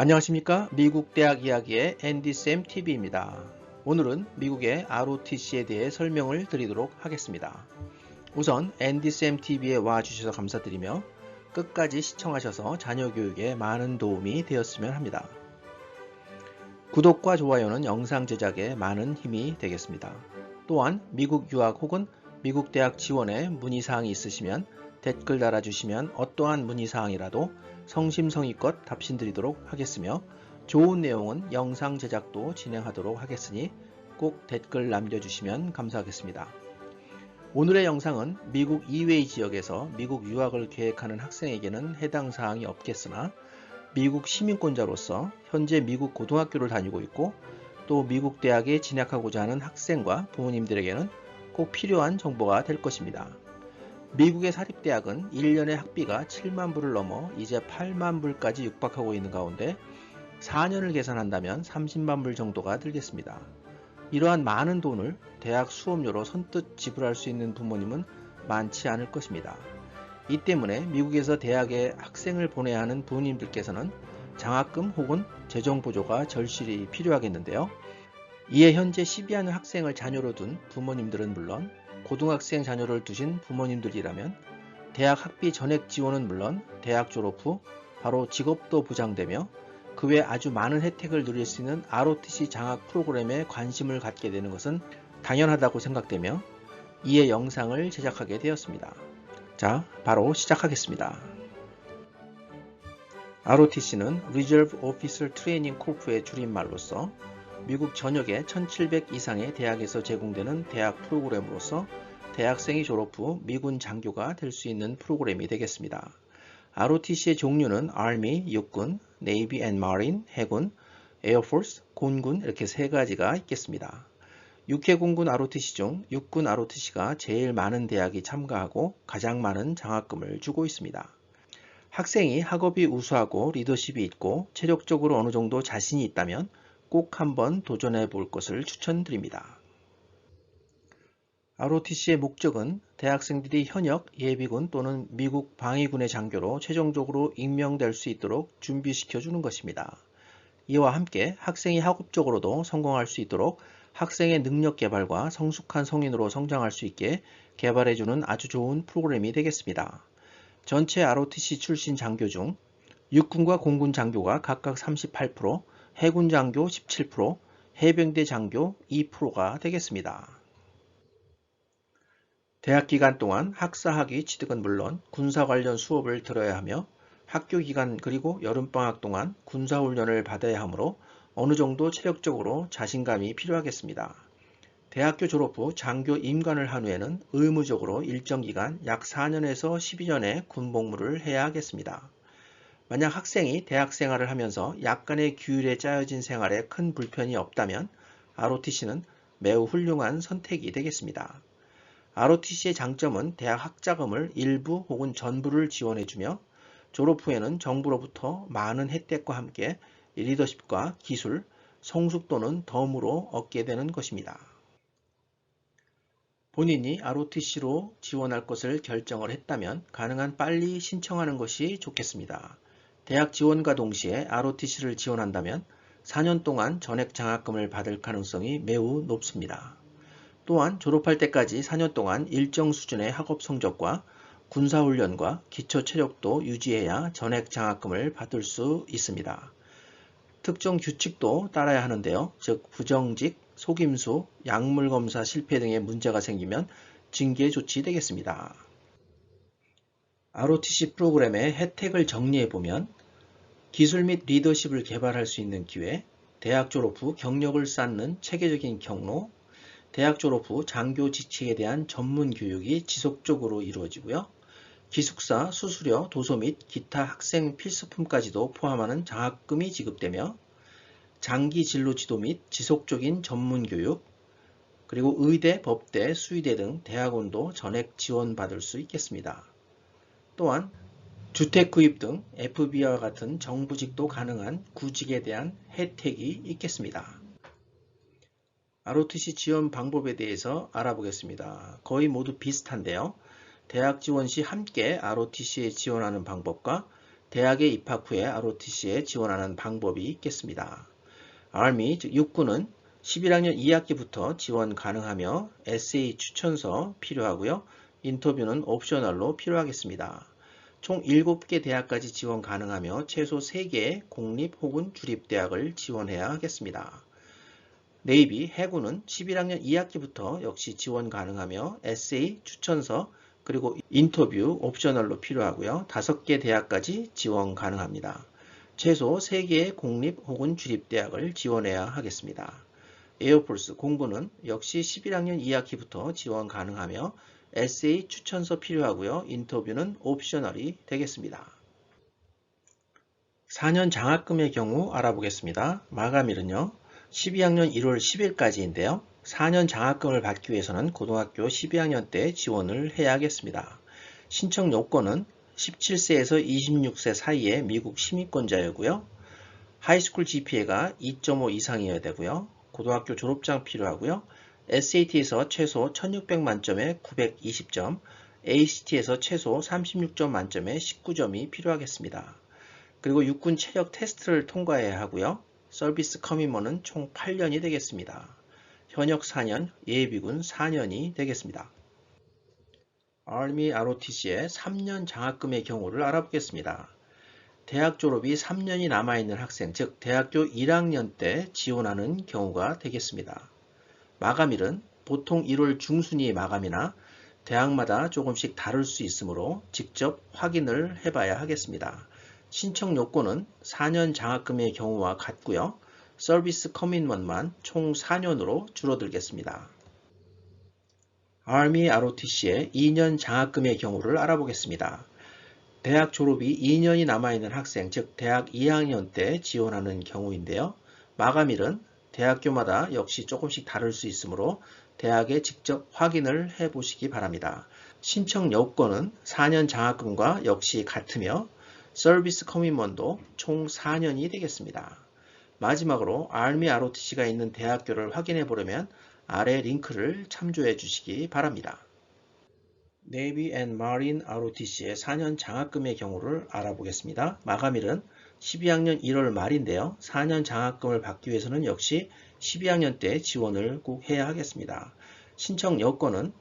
안녕하십니까? 미국 대학 이야기의 앤디쌤 TV입니다. 오늘은 미국의 ROTC에 대해 설명을 드리도록 하겠습니다. 우선 앤디쌤 TV에 와주셔서 감사드리며 끝까지 시청하셔서 자녀 교육에 많은 도움이 되었으면 합니다. 구독과 좋아요는 영상 제작에 많은 힘이 되겠습니다. 또한 미국 유학 혹은 미국 대학 지원에 문의사항이 있으시면 댓글 달아주시면 어떠한 문의사항이라도 성심성의껏 답신드리도록 하겠으며 좋은 내용은 영상 제작도 진행하도록 하겠으니 꼭 댓글 남겨주시면 감사하겠습니다. 오늘의 영상은 미국 이외의 지역에서 미국 유학을 계획하는 학생에게는 해당 사항이 없겠으나 미국 시민권자로서 현재 미국 고등학교를 다니고 있고 또 미국 대학에 진학하고자 하는 학생과 부모님들에게는 꼭 필요한 정보가 될 것입니다. 미국의 사립대학은 1년의 학비가 7만 불을 넘어 이제 8만 불까지 육박하고 있는 가운데 4년을 계산한다면 30만 불 정도가 들겠습니다. 이러한 많은 돈을 대학 수업료로 선뜻 지불할 수 있는 부모님은 많지 않을 것입니다. 이 때문에 미국에서 대학에 학생을 보내야 하는 부모님들께서는 장학금 혹은 재정보조가 절실히 필요하겠는데요. 이에 현재 시비하는 학생을 자녀로 둔 부모님들은 물론 고등학생 자녀를 두신 부모님들이라면 대학 학비 전액 지원은 물론 대학 졸업 후 바로 직업도 보장되며 그 외 아주 많은 혜택을 누릴 수 있는 ROTC 장학 프로그램에 관심을 갖게 되는 것은 당연하다고 생각되며 이에 영상을 제작하게 되었습니다. 자, 바로 시작하겠습니다. ROTC는 Reserve Officer Training Corps의 줄임말로서 미국 전역의 1700 이상의 대학에서 제공되는 대학 프로그램으로서 대학생이 졸업 후 미군 장교가 될 수 있는 프로그램이 되겠습니다. ROTC의 종류는 Army, 육군, Navy and Marine, 해군, Air Force, 공군 이렇게 세 가지가 있겠습니다. 육해공군 ROTC 중 육군 ROTC가 제일 많은 대학이 참가하고 가장 많은 장학금을 주고 있습니다. 학생이 학업이 우수하고 리더십이 있고 체력적으로 어느 정도 자신이 있다면 꼭 한번 도전해 볼 것을 추천드립니다. ROTC의 목적은 대학생들이 현역 예비군 또는 미국 방위군의 장교로 최종적으로 임명될 수 있도록 준비시켜 주는 것입니다. 이와 함께 학생이 학업적으로도 성공할 수 있도록 학생의 능력 개발과 성숙한 성인으로 성장할 수 있게 개발해 주는 아주 좋은 프로그램이 되겠습니다. 전체 ROTC 출신 장교 중 육군과 공군 장교가 각각 38%, 해군 장교 17%, 해병대 장교 2%가 되겠습니다. 대학 기간 동안 학사 학위 취득은 물론 군사 관련 수업을 들어야 하며 학교 기간 그리고 여름방학 동안 군사훈련을 받아야 하므로 어느 정도 체력적으로 자신감이 필요하겠습니다. 대학교 졸업 후 장교 임관을 한 후에는 의무적으로 일정 기간 약 4년에서 12년의 군복무를 해야 하겠습니다. 만약 학생이 대학 생활을 하면서 약간의 규율에 짜여진 생활에 큰 불편이 없다면 ROTC는 매우 훌륭한 선택이 되겠습니다. ROTC의 장점은 대학 학자금을 일부 혹은 전부를 지원해주며 졸업 후에는 정부로부터 많은 혜택과 함께 리더십과 기술, 성숙도는 덤으로 얻게 되는 것입니다. 본인이 ROTC로 지원할 것을 결정을 했다면 가능한 빨리 신청하는 것이 좋겠습니다. 대학 지원과 동시에 ROTC를 지원한다면 4년 동안 전액 장학금을 받을 가능성이 매우 높습니다. 또한 졸업할 때까지 4년 동안 일정 수준의 학업 성적과 군사훈련과 기초체력도 유지해야 전액 장학금을 받을 수 있습니다. 특정 규칙도 따라야 하는데요. 즉 부정직, 속임수, 약물검사 실패 등의 문제가 생기면 징계 조치 되겠습니다. ROTC 프로그램의 혜택을 정리해보면 기술 및 리더십을 개발할 수 있는 기회, 대학 졸업 후 경력을 쌓는 체계적인 경로, 대학 졸업 후 장교 직책에 대한 전문 교육이 지속적으로 이루어지고요. 기숙사, 수수료, 도서 및 기타 학생 필수품까지도 포함하는 장학금이 지급되며 장기 진로 지도 및 지속적인 전문 교육, 그리고 의대, 법대, 수의대 등 대학원도 전액 지원받을 수 있겠습니다. 또한 주택 구입 등 FBA와 같은 정부직도 가능한 구직에 대한 혜택이 있겠습니다. ROTC 지원 방법에 대해서 알아보겠습니다. 거의 모두 비슷한데요. 대학 지원 시 함께 ROTC에 지원하는 방법과 대학에 입학 후에 ROTC에 지원하는 방법이 있겠습니다. Army, 즉 육군은 11학년 2학기부터 지원 가능하며 에세이 추천서 필요하고요. 인터뷰는 옵셔널로 필요하겠습니다. 총 7개 대학까지 지원 가능하며 최소 3개의 공립 혹은 주립대학을 지원해야 하겠습니다. 네이비, 해군은 11학년 2학기부터 역시 지원 가능하며 에세이, 추천서, 그리고 인터뷰 옵셔널로 필요하고요. 5개 대학까지 지원 가능합니다. 최소 3개의 공립 혹은 주립대학을 지원해야 하겠습니다. 에어포스, 공군은 역시 11학년 2학기부터 지원 가능하며 에세이, 추천서 필요하고요. 인터뷰는 옵셔널이 되겠습니다. 4년 장학금의 경우 알아보겠습니다. 마감일은요. 12학년 1월 10일까지인데요. 4년 장학금을 받기 위해서는 고등학교 12학년 때 지원을 해야 하겠습니다. 신청 요건은 17세에서 26세 사이의 미국 시민권자이고요. 하이스쿨 GPA가 2.5 이상이어야 되고요. 고등학교 졸업장 필요하고요. SAT에서 최소 1600 만점에 920점, ACT에서 최소 36점 만점에 19점이 필요하겠습니다. 그리고 육군 체력 테스트를 통과해야 하고요. 서비스 커미먼은 총 8년이 되겠습니다. 현역 4년, 예비군 4년이 되겠습니다. Army ROTC의 3년 장학금의 경우를 알아보겠습니다. 대학 졸업이 3년이 남아있는 학생, 즉 대학교 1학년 때 지원하는 경우가 되겠습니다. 마감일은 보통 1월 중순이 마감이나 대학마다 조금씩 다를 수 있으므로 직접 확인을 해봐야 하겠습니다. 신청 요건은 4년 장학금의 경우와 같고요. 서비스 커밋먼트만 총 4년으로 줄어들겠습니다. Army ROTC의 2년 장학금의 경우를 알아보겠습니다. 대학 졸업이 2년이 남아있는 학생, 즉 대학 2학년 때 지원하는 경우인데요. 마감일은 대학교마다 역시 조금씩 다를 수 있으므로 대학에 직접 확인을 해 보시기 바랍니다. 신청 여건은 4년 장학금과 역시 같으며 서비스 커밋먼트도 총 4년이 되겠습니다. 마지막으로 Army ROTC가 있는 대학교를 확인해 보려면 아래 링크를 참조해 주시기 바랍니다. Navy and Marine ROTC의 4년 장학금의 경우를 알아보겠습니다. 마감일은 12학년 1월 말인데요. 4년 장학금을 받기 위해서는 역시 12학년 때 지원을 꼭 해야 하겠습니다. 신청 여건은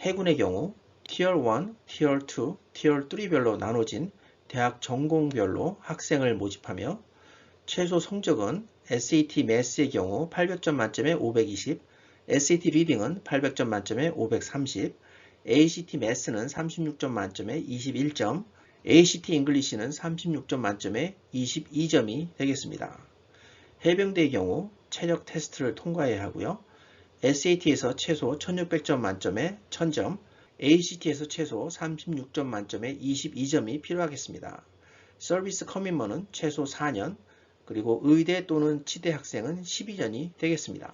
해군의 경우 Tier 1, Tier 2, Tier 3별로 나눠진 대학 전공별로 학생을 모집하며 최소 성적은 SAT Math의 경우 800점 만점에 520, SAT Reading은 800점 만점에 530, ACT Math는 36점 만점에 21점, ACT English는 36점 만점에 22점이 되겠습니다. 해병대의 경우 체력 테스트를 통과해야 하고요. SAT에서 최소 1600점 만점에 1000점, ACT에서 최소 36점 만점에 22점이 필요하겠습니다. 서비스 커밋먼트는 최소 4년, 그리고 의대 또는 치대 학생은 12년이 되겠습니다.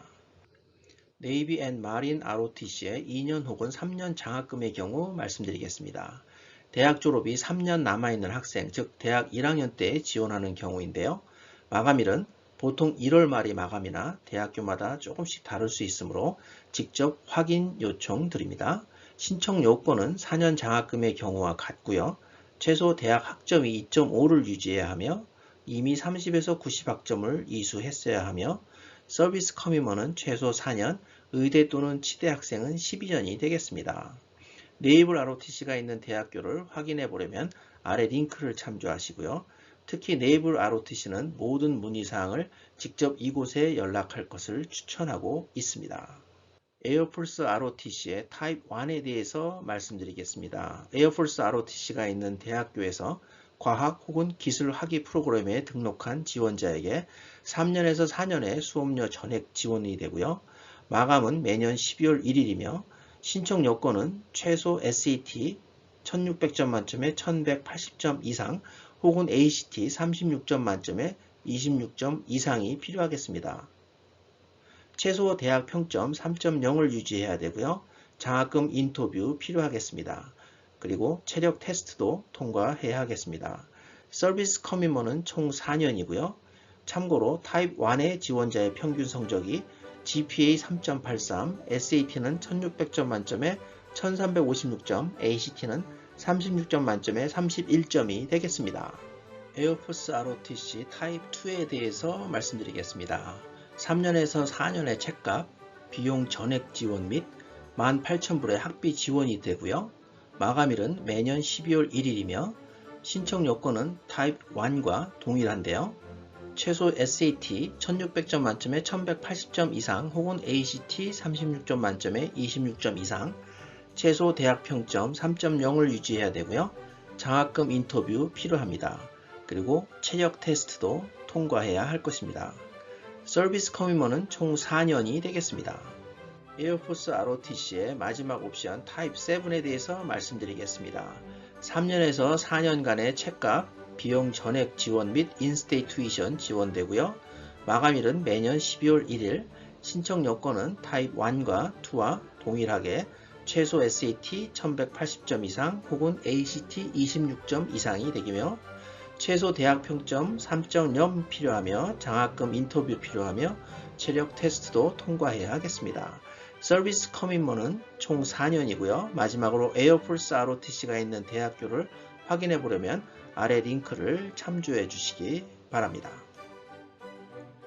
Navy and Marine ROTC의 2년 혹은 3년 장학금의 경우 말씀드리겠습니다. 대학 졸업이 3년 남아있는 학생, 즉 대학 1학년 때 지원하는 경우인데요. 마감일은 보통 1월 말이 마감이나 대학교마다 조금씩 다를 수 있으므로 직접 확인 요청 드립니다. 신청 요건은 4년 장학금의 경우와 같고요. 최소 대학 학점이 2.5를 유지해야 하며 이미 30에서 90학점을 이수했어야 하며 서비스 커밋먼트는 최소 4년, 의대 또는 치대 학생은 12년이 되겠습니다. 네이블 ROTC가 있는 대학교를 확인해 보려면 아래 링크를 참조하시고요. 특히 네이블 ROTC는 모든 문의사항을 직접 이곳에 연락할 것을 추천하고 있습니다. 에어포스 ROTC의 타입 1에 대해서 말씀드리겠습니다. 에어포스 ROTC가 있는 대학교에서 과학 혹은 기술 학위 프로그램에 등록한 지원자에게 3년에서 4년의 수업료 전액 지원이 되고요. 마감은 매년 12월 1일이며 신청 요건은 최소 SAT 1600점 만점에 1180점 이상 혹은 ACT 36점 만점에 26점 이상이 필요하겠습니다. 최소 대학 평점 3.0을 유지해야 되고요. 장학금 인터뷰 필요하겠습니다. 그리고 체력 테스트도 통과해야 하겠습니다. 서비스 커밋먼트는 총 4년이고요. 참고로 타입 1의 지원자의 평균 성적이 GPA 3.83, SAT는 1600점 만점에 1356점, ACT는 36점 만점에 31점이 되겠습니다. 에어포스 ROTC 타입 2에 대해서 말씀드리겠습니다. 3년에서 4년의 책값, 비용 전액 지원 및 18,000불의 학비 지원이 되고요. 마감일은 매년 12월 1일이며 신청 요건은 타입 1과 동일한데요. 최소 SAT 1600점 만점에 1180점 이상 혹은 ACT 36점 만점에 26점 이상, 최소 대학 평점 3.0을 유지해야 되고요. 장학금 인터뷰 필요합니다. 그리고 체력 테스트도 통과해야 할 것입니다. 서비스 커미먼은 총 4년이 되겠습니다. 에어포스 ROTC의 마지막 옵션 타입 7에 대해서 말씀드리겠습니다. 3년에서 4년간의 책값, 비용 전액 지원 및 인스테이 투이션 지원되고요. 마감일은 매년 12월 1일, 신청 요건은 타입 1과 2와 동일하게 최소 SAT 1180점 이상 혹은 ACT 26점 이상이 되기며 최소 대학 평점 3.0 필요하며 장학금 인터뷰 필요하며 체력 테스트도 통과해야 하겠습니다. 서비스 커밋먼은 총 4년이고요. 마지막으로 에어포스 ROTC가 있는 대학교를 확인해 보려면 아래 링크를 참조해 주시기 바랍니다.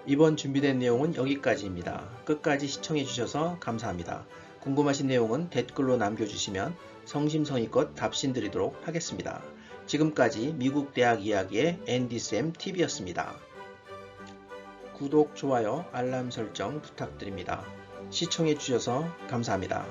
이번 준비된 내용은 여기까지입니다. 끝까지 시청해 주셔서 감사합니다. 궁금하신 내용은 댓글로 남겨주시면 성심성의껏 답신드리도록 하겠습니다. 지금까지 미국 대학 이야기의 앤디쌤 TV였습니다. 구독, 좋아요, 알람 설정 부탁드립니다. 시청해 주셔서 감사합니다.